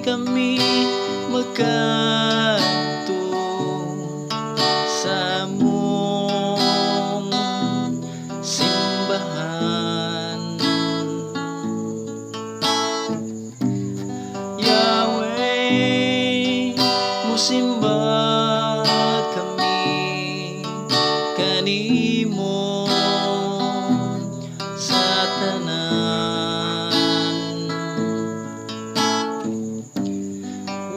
kami makadto sa among simbahan. Yahweh, musimba kami kanimo sa tanan.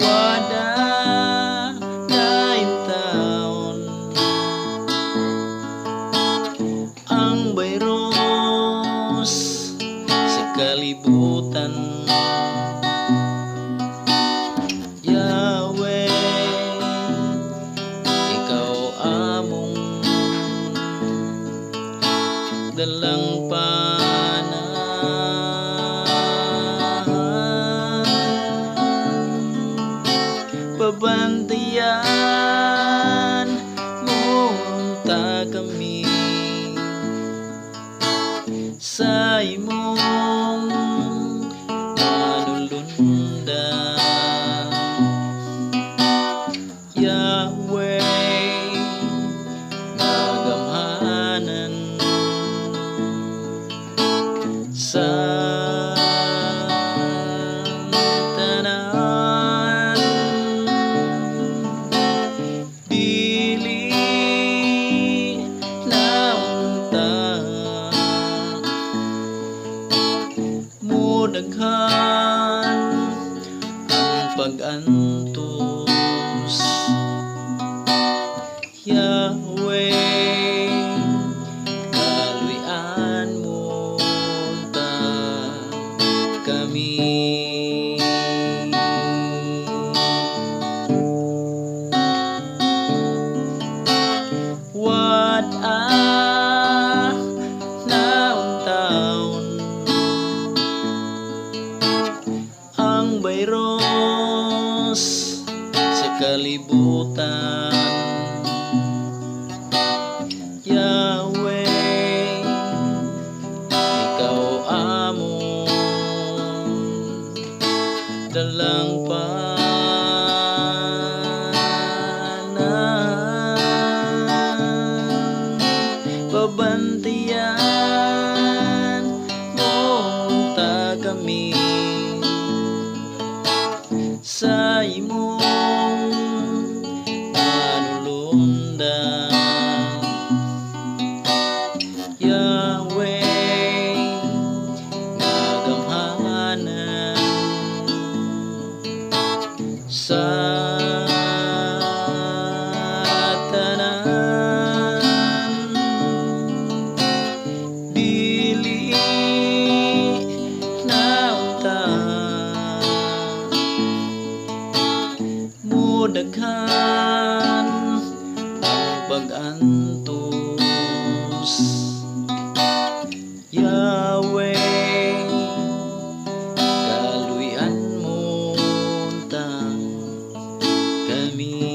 Wada taon ang bayros sa kalibutan. Yahweh, ikaw among dalang pabantayan mo unta kami sa imong manulundan. Yahweh, nagamhanan sa tanan. Dili na unta mudaghan ang pag-antos. Yahweh, kaluyan mo unta kami. Wad-a naon taon ang bayros sa kalibutan. Yahweh, ikaw among dalang pabantayan mo unta kami sa imong manulundan. Yahweh, nagamhanan sa tanan. Dili na unta mudaghan ang pag-antos. Yahweh, kaluyan mo unta kami.